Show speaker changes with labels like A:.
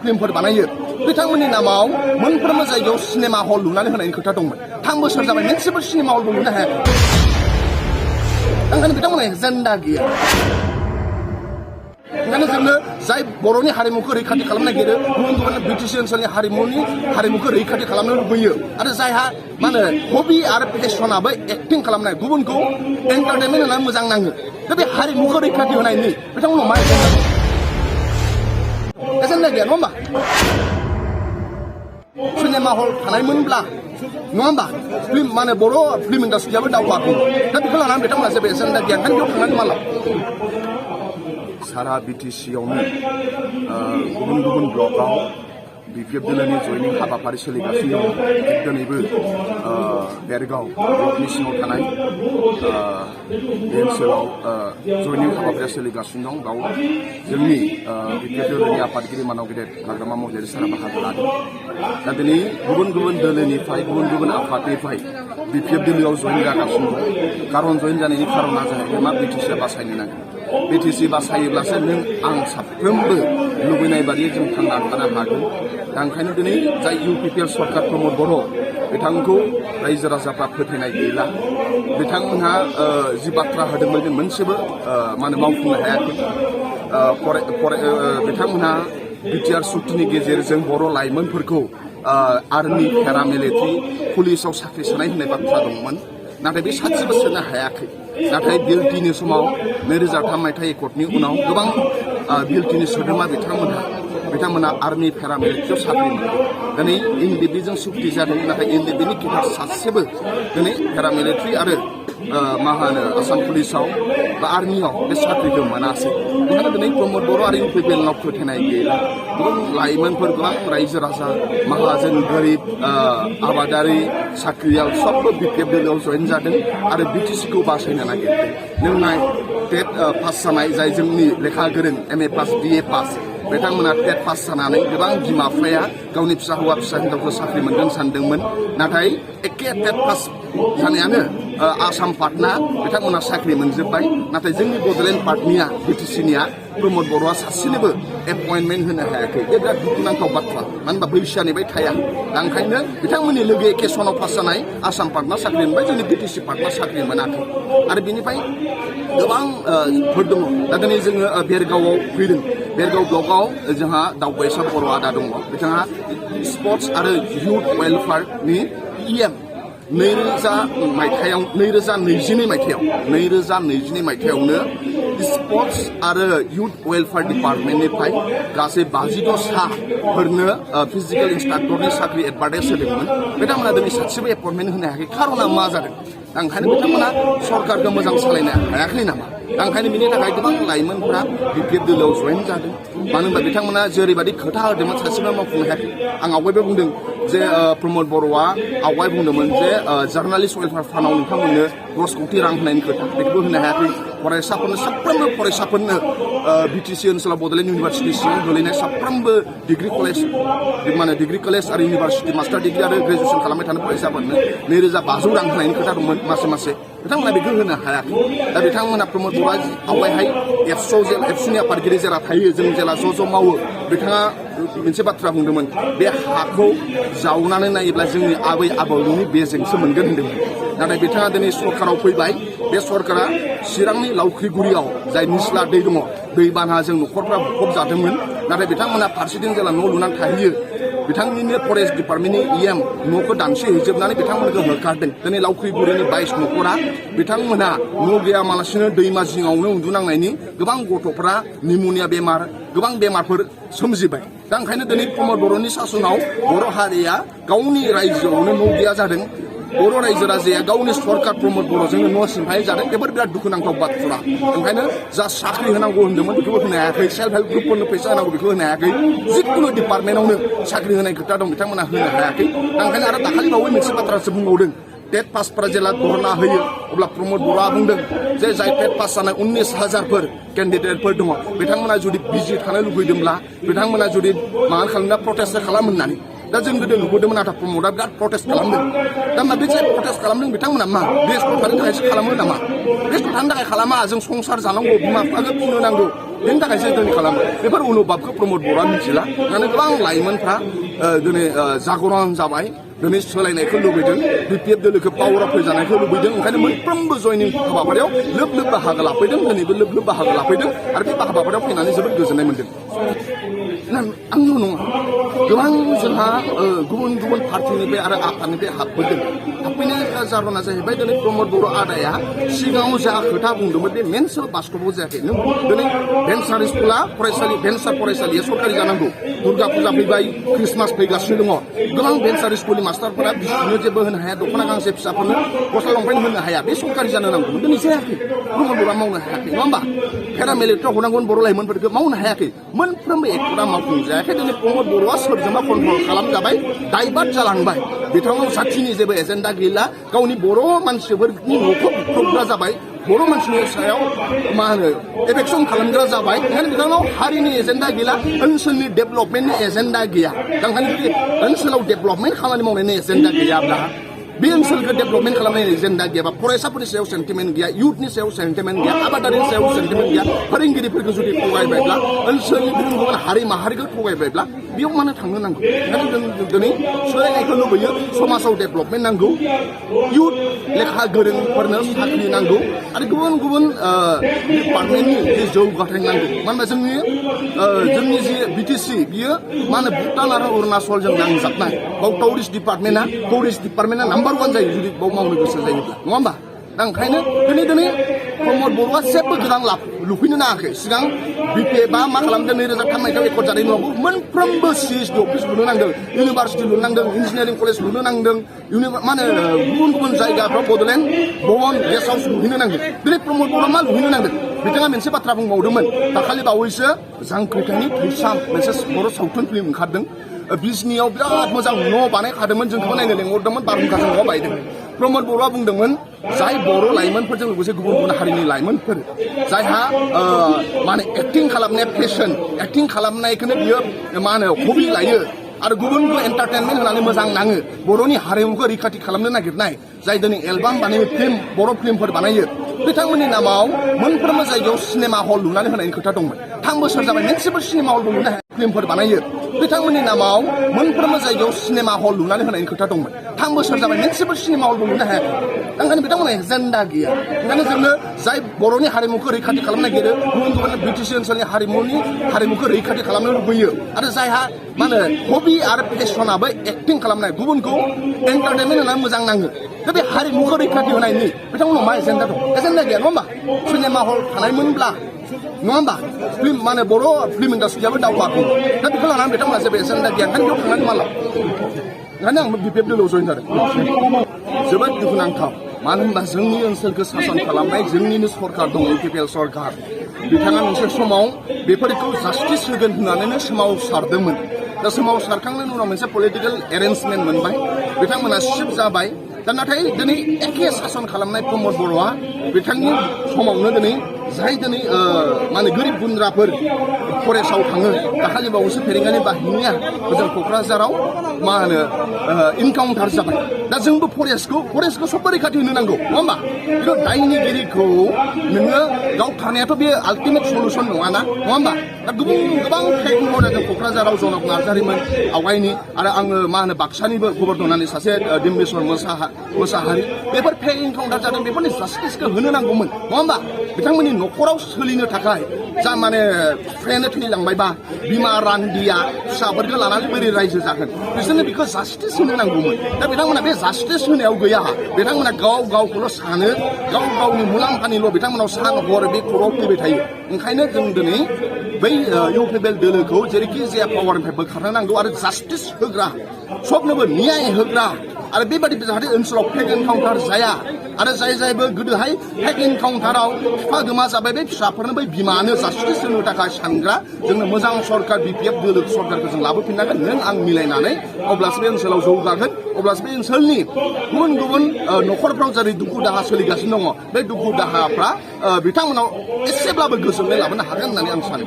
A: फिल्मफोर बानायो बिथांमोननि नामाव मोनफ्रोमबो जायगायाव सिनेमा हल लुनानै होनायनि खोथा दंमोन 3 बोसोर जाबाय मोनसेबो सिनेमा हलबो लुनो हायाखै ओंखायनो बिथांमोनहा एजेन्डा गैया ओंखायनो जोंनो जाय बर'नि हारिमुखौ रैखाथि खालामनो नागिरो गुबुन गुबुन बिटिसि ओनसोलनि हारिमुखौ रैखाथि खालामनो लुबैयो आरो जायहा मा होनो हबि आरो पेसनाबो एक्टिं खालामनाय गुबुनखौ एन्टारटेनमेन्ट होनानै मोजां नाङो दा बे हारिमुखौ रैखाथि होनायनि बिथांमोनाव मा एजेन्डा गैया नङा होमबा सिनेमा हल थानायमोनब्ला नङा होमबा फिल्म मा होनो बर' फिल्म इन्डास्ट्रियाबो दावगागौमोन दा बेखौ लानानै बिथांमोना जेबो एजेन्डा गैया ओंखायनो बेयाव थांनानै मा लाब सारा बिटिसियावनो गुबुन गुबुन ब्लकआव बिपिएफ दोलोनि जयनिं हाबाफारि सोलिगासिनो दं दिनैबो बेरगाव ब्लकनि सिङाव थानाय बे ओनसोलाव जयनिं हाबाफारिया सोलिगासिनो दं बाव जोंनि बिपिएफ दोलोनि आफादगिरि मानाव गेदेर हाग्रामा महिलारि सारा बाहागो लादों दा दिनै गुबुन गुबुन दोलोनिफ्राय गुबुन गुबुन आफादनिफ्राय बिपिएफ दोलोआव जयेन जागासिनो दं कारन जयेन जानायनि खारना जाहैबाय मा बिटिसिया बासायनो नागिरो बिटिसि बासायोब्लासो नों आं साफ्रोमबो लुबैनाय बायदि जों थांना थानो हागोन दा ओंखायनो दिनै जाय इउपिपिएल सरकार प्रमद बर' बिथांखौ रायजो राजाफ्रा फोथायनाय गैला बिथांमोनहा जि बाथ्रा होदोंमोन बे मोनसेबो मा होनो मावफुंनो हायाखै बिथांमोनहा बिटिआर सुक्तिनि गेजेरजों बर' लाइमोनफोरखौ आर्मि पेरामिलिटारि पुलिसाव साख्रि सोनाय होननाय बाथ्रा दंमोन नाथाय बे सासेबो सोनो हायाखै नाथाय बिएलटिनि समाव 2003 मायथाइ एकर्डनि उनाव गोबां बिएलटिनि सोद्रोमा बिथांमोना आर्मि पेरामिलिटारियाव साख्रि मोनदों दिनै एनडिबिजों सुक्ति जादों नाथाय एनडिबिनि गेजेराव सासेबो दिनै पेरामिलिटारि आरो मा होनो आसाम पुलिसाव बा आर्मियाव बे साख्रिखौ मोनासै ओंखायनो दिनै प्रमद बर' आरो इउपिपिएलनाव फोथायनाय गैला गोबां लाइमोनफोर गोबां रायजो राजा माहाजोन गोरिब आबादारि साख्रियाल सबबो बिपिएफ दोलोआव जयेन जादों आरो बिटिसिखौ बासायनो नागिरदों नों नाय टेट पास जानाय जाय जोंनि लेखा गोरों एमए पास बिए पास बिथांमोना टेट पास जानानै गोबां बिमा बिफाया गावनि फिसा हौवा फिसा हिनजावखौ साख्रि मोनगोन सानदोंमोन नाथाय एखे टेट पास जानायानो आसाम पार्टना बिथांमोना साख्रि मोनजोब्बाय नाथाय जोंनि बड'लेण्ड पार्टनिया बिटिसिनिया प्रमद बर'आ सासेनिबो एपइन्टमेन्ट होनो हायाखै बे बिराद दुखुनांथाव बाथ्रा मानो होनबा बैसोनिफ्राय थाया दा ओंखायनो बिथांमोननि लोगो एखे सनाव पास जानाय आसाम पार्टना साख्रि मोनबाय जोंनि बिटिसि पार्टना साख्रि मोनाखै आरो बेनिफ्राय गोबां फोर दङ दा दिनै जोङो बेरगावआव फैदों बेरगाव ब्लकआव जोंहा दावबायसा बर' आदा दङ बिथाङा स्पर्ट्स आरो इयुथ वेलफेयारनि इएम 2022 मायथाइयावनो स्पर्ट्स आरो इयुथ वेलफेयार डिपार्टमेन्टनिफ्राय गासै 52 साफोरनो फिजिकेल इन्सट्राक्टरनि साख्रि एडभार्टाइज होदोंमोन बिथांमोना दिनै सासेबो एपइन्टमेन्ट होनो हायाखै खारना मा जादों दा ओंखायनो बिथांमोना सरकारखौ मोजां सालायनो हायाखै नामा दा ओंखायनो बिनि थाखाय गोबां लाइमोनफ्रा बिपिएफ दोलोआव जयेन जादों मानो होनबा बिथांमोना जेरैबायदि खोथा होदोंमोन सासेबो मावफुंनो हायाखै आं आवगायबो बुंदों जे प्रमद बर'आ आवगाय बुंदोंमोन जे जार्नालिस्ट वेलफेयार फान्डआव नोंथांमोननो 10 कोटि रां होनायनि खोथा बेखौबो होनो हायाखै फरायसाफोरनो साफ्रोमबो फरायसाफोरनो बिटिसि ओनसोलाव बड'लेण्ड इउनिभार्सिटि सिङाव गोलैनाय साफ्रोमबो डिग्री कलेज माने डिग्री कलेज आरो इउनिभार्सिटि मास्टार डिग्री आरो ग्रेजुएसन खालामबाय थानाय फरायसाफोरनो 2500 रां होनायनि खोथा दंमोन मासे बिथांमोना बेखौ होनो हायाखै दा बिथांमोना प्रमद बर'आ आवगायहाय एबसुनि आफादगिरि जेला थायो जों जेला ज' मावो बिथाङा मोनसे बाथ्रा बुंदोंमोन बे हाखौ जावनानै नायोब्ला जोंनि आबै आबौनि बेजोंसो मोनगोन होनदोंमोन नाथाय बिथाङा दिनै सरकाराव फैबाय बे सरकारा चिरांनि लावख्रिगुरियाव जाय निस्ला दै दङ दैबानाजों न'खरफ्रा बुफब जादोंमोन नाथाय बिथांमोना फारसेथिं जेला न' लुनानै थाहैयो बिथांनिनो फरेस्ट डिपार्टमेन्टनि इएम न'खौ दानसेहैजोबनानै बिथांमोनखौ होखारदों दिनै लावख्रिगुरिनि 22 न'खरा बिथांमोना न' गैयामालासिनो दैमा जिङावनो उन्दुनांनायनि गोबां गथ'फ्रा निम'निया बेमार गोबां बेमारफोर सोमजिबाय दा ओंखायनो दिनै प्रमद बर'नि सासनाव बर' हारिया गावनि रायजोआवनो न' गैया जादों बर' रायजो राजाया गावनि सरकार प्रमद बर'जोंनो न' सिमफाय जादों बेफोर बिराद दुखुनांथाव बाथ्रा ओंखायनो जा साख्रि होनांगौ होन्दोंमोन बेखौबो होनो हायाखै सेल्फ हेल्प ग्रुपफोरनो फैसा होनांगौ बेखौ होनो हायाखै जिखुनु डिपार्टमेन्टआवनो साख्रि होनाय खोथा दं बिथांमोना होनो हायाखै दा ओंखायनो आरो दाखालि बावै मोनसे बाथ्रासो बुंबावदों टेट पासफोरा जेला धरना होयो अब्ला प्रमद बर'आ बुंदों जे जाय टेट पास जानाय 19,000 केन्डिडेटफोर दङ बिथांमोना जुदि बिजि थानो लुबैदोंब्ला बिथांमोना जुदि माबा खालामना प्रटेस्ट खालाम होननानै दा जों गोदो नुबोदोंमोन नाथाय प्रमदआ बिराद प्रटेस्ट खालामदों दा मा बे जे प्रटेस्ट खालामदों बिथांमोना मा बेस्थ' थानो थाखायसो खालामो नामा बेस्थ' थानो थाखाय खालामा जों संसार जानांगौ बिमा बिफाखौ फिनो नांगौ बेनि थाखायसो दिनै खालामो बेफोर अनुभाबखौ प्रमद बर'आ मिथिला माने गोबां लाइमोनफ्रा दिनै जागरण जाबाय दिनै सोलायनायखौ लुबैदों बिपिएफ दोलोखौ पावाराव फैजानायखौ लुबैदों ओंखायनो मोनफ्रोमबो जयनिं हाबाफारियाव लोब लोब बाहागो लाफैदों दिनैबो लोब लोब बाहागो लाफैदों आरो बे हाबाफारियाव फैनानै जोबोद गोजोननाय मोन्दों आंल' नङा गोबां जोंहा गुबुन गुबुन पार्टिनिफ्राय आरो आफादनिफ्राय हाबफैनाय जाहोना जाहैबाय दिनै प्रमद बर' आदाया सिगाङाव जा खोथा बुंदोंमोन बे मेनसोल बास्तबाव जायाखै नों दिनै भेन्सार स्कुला फरायसालि भेन्सार फरायसालिया सरकारि जानांगौ दुर्गा फुजा फैबाय ख्रिस्टमास फैगासिनो दङ गोबां भेन्सार स्कुलनि मास्टारफोरा बिसोरनो जेबो होनो हाया दख'ना गांसे फिसाफोरनो गस्ला लंपेन्ट होनो हाया बे सरकारि जानो नांगौमोन दिनै जायाखै प्रमद बर'आ मावनो हायाखै नङा होमबा पेरामिलिटारियाव हरनांगौमोन बर' लाइमोनफोरखौ मावनो हायाखै मोनफ्रोमबो एक्टरा मावफुंजायाखै दिनै प्रमद बर'आ सोरजोंबा कन्ट्रल खालामजाबाय दाइभार्ट जालांबाय बिथाङा जाथिनि जेबो एजेन्डा गैला गावनि बर' मानसिफोरनि न'खौ बुख्रुबग्रा जाबाय बर' मानसिनि सायाव मा होनो एफेक्सन खालामग्रा जाबाय ओंखायनो बिथांनाव हारिनि एजेन्डा गैला ओनसोलनि डेभेलपमेन्टनि एजेन्डा गैया ओंखायनो जुदि ओनसोलाव डेभेलपमेन्ट खामानि मावनायनि एजेन्डा गैयाब्ला बे ओनसोलखौ डेभेलपमेन्ट खालामनायनि एजेन्डा गैयाबा फरायसाफोरनि सायाव सेन्टिमेन्ट गैया इयुथनि सायाव सेन्टिमेन्ट गैया आबादारिनि सायाव सेन्टिमेन्ट गैया फोरोंगिरिफोरखौ जुदि थगायबायब्ला ओनसोलनि गुबुन गुबुन हारि माहारिखौ थगायबायब्ला बेयाव मानो थांनो नांगौ ओंखायनो जों दिनै सोलायनायखौ लुबैयो समाजाव डेभेलपमेन्ट नांगौ इयुथ लेखा गोरोंफोरनो साख्रि नांगौ आरो गुबुन गुबुन डिपार्टमेन्टनि बे जौगाथाय नांगौ मानो होनबा जोंनि जे बिटिसि बियो मा होनो भुटान आरो अरुणाचलजों नांजाबनाय बाव टुरिस्ट डिपार्टमेन्टआ नाम्बार 1 जायो जुदि बाव मावनो गोसो जायोब्ला नङा होमबा दा ओंखायनो दिनै प्रमद बर'आ जेबो गोदान लुफैनो नाङाखै सिगां बिपिएफआ मा खालामदों 2003 मायथाइयाव एकर्ड जानायनि उनाव मोनफ्रोमबो सिएसडि अफिस लुनो नांदों इउनिभार्सिटि लुनो नांदों इन्जिनियारिं कलेज लुनो नांदों मा होनो गुबुन गुबुन जायगाफ्राव बड'लेण्ड भवन गेस्ट हाउस लुहैनो नांदों दिनै प्रमद बर'आ मा लुहैनो नांदों बिथाङा मोनसे बाथ्रा बुंबावदोंमोन दाखालि बावैसो जांख्रिथायनि थैसाम मोनसे बर' सावथुन फिल्म ओंखारदों बिजनियाव बिराद मोजां न' बानायखादोंमोन जोंखौ नायनो लेंहरदोंमोन बारहुंखाजों न'आ बायदों प्रमद बर'आ बुंदोंमोन जाय बर' लाइमोनफोरजों लोगोसे गुबुन गुबुन हारिनि लाइमोनफोर जायहा मा होनो एक्टिं खालामनाया पेशन एक्टिं खालामनायखौनो बियो मा होनो हबि लायो आरो गुबुन गुबुन एन्टारटेनमेन्ट होनानै मोजां नाङो बर'नि हारिमुखौ रैखाथि खालामनो नागिरनाय जाय दिनै एलबाम बानायो फिल्म बर' फिल्मफोर बानायो बिथांमोननि नामाव मोनफ्रोमबो जायगायाव सिनेमा हल लुनानै होनायनि खोथा दंमोन 3 बोसोर जाबाय मोनसेबो सिनेमा हलबो लुनो हाया फिल्मफोर बानायो बिथांमोननि नामाव मोनफ्रोमबो जायगायाव सिनेमा हल लुनानै होनायनि खोथा दंमोन 3 बोसोर जाबाय मोनसेबो सिनेमा हलबो लुनो हायाखै ओंखायनो बिथांमोनहा एजेन्डा गैया ओंखायनो जोंनो जाय बर'नि हारिमुखौ रैखाथि खालामनो नागिरो गुबुन गुबुन बिटिसि ओनसोलनि हारिमुखौ रैखाथि खालामनो लुबैयो आरो जायहा मा होनो हबि आरो पेशनाबो एक्टिं खालामनाय गुबुनखौ एन्टारटेनमेन्ट होनानै मोजां नाङो दा बे हारिमुखौ रैखाथि होनायनि बिथांमोनाव मा एजेन्डा दं एजेन्डा गैया नङा होमबा सिनेमा हल थानायमोनब्ला नङा होमबा फिल्म मा होनो बर' फिल्म इन्डास्ट्रियाबो दावगागौ दा बेखौ लानानै बिथांमोना जेबो एजेन्डा गैया ओंखायनो बेयाव थांनानै मा लाब ओंखायनो आं बिपिएफ दोलोआव जइन जादों जोबोद दुखुनांथाव मानो होनबा जोंनि ओनसोलखौ सासन खालामनाय जोंनिनो सरकार दङ इउपिपिएल सरकार बिथाङा मोनसे समाव बेफोरखौ जास्टिस होगोन होननानैनो सोमावसारदोंमोन दा सोमावसारखांनायनि उनाव मोनसे पलिटिकेल एरेन्जमेन्ट मोनबाय बिथांमोना शिफ्ट जाबाय दा नाथाय दिनै एखे सासन खालामनाय प्रमद बर'आ बिथांनि समावनो दिनै जाय दिनै मा होनो गोरिब गुन्द्राफोर फरेस्टआव थाङो दाखालि बावैसो फेरेंगानि बाहिनिया ओजों क'क्राझाराव मा होनो इनकाउन्टार जाबाय दा जोंबो फरेस्टखौ सबबो रैखाथि होनो नांगौ नङा होमबा खिन्थु दायनिगिरिखौ नोङो गाव थानायाथ' बे आल्टिमेट सलुसन नङाना नङा होमबा दा गोबां फेक महरै जों क'क्राझाराव जनक नार्जारिमोन आवगायनि आरो आङो मा होनो बाक्सानिबो गबर्नरनि सासे डिम्बेश्वर मोसाहारि बेफोर फेक इनकाउन्टार जादों बेफोरनि जास्टिसखौ होनो नांगौमोन नङा होमबा बिथांमोननि न'खराव सोलिनो थाखाय जा माने फ्रेन्ड थैलांबायबा बिमा रान्दिया फिसाफोरखौ लानानै बोरै रायजो जागोन बिसोरनो बेखौ जास्टिस होनो नांगौमोन दा बिथांमोना बे जास्टिस होनायाव गैया बिथांमोना गावखौल' सानो गावनि मुलाम्फानिल' बिथांमोनाव सान हर बे खर'आव फैबाय थायो ओंखायनो जों दिनै बै इउपिपिएल दोलोखौ जेरैखि जाया पावारनिफ्राय बोखारनो नांगौ आरो जास्टिस होग्रा सबनोबो न्याय होग्रा आरो बेबादि जाहाथे ओनसोलाव फेक एनकाउन्टार जाया आरो जायबो गोदोहाय फेक एनकाउन्टाराव बिफा गोमा जाबाय बे फिसाफोरनो बै बिमानो जास्टिस होनो थाखाय सानग्रा जोंनो मोजां सरकार बिपिएफ दोलो सरकारखौ जों लाबोफिननांगोन नों आं मिलायनानै अब्लासो बे ओनसोलाव जौगागोन अब्लासो बे ओनसोलनि गुबुन गुबुन न'खरफ्राव जेरै दुखु दाहा सोलिगासिनो दङ बे दुखु दाहाफ्रा बिथांमोनाव एसेब्लाबो गोजोननाय लाबोनो हागोन होननानै आं सानो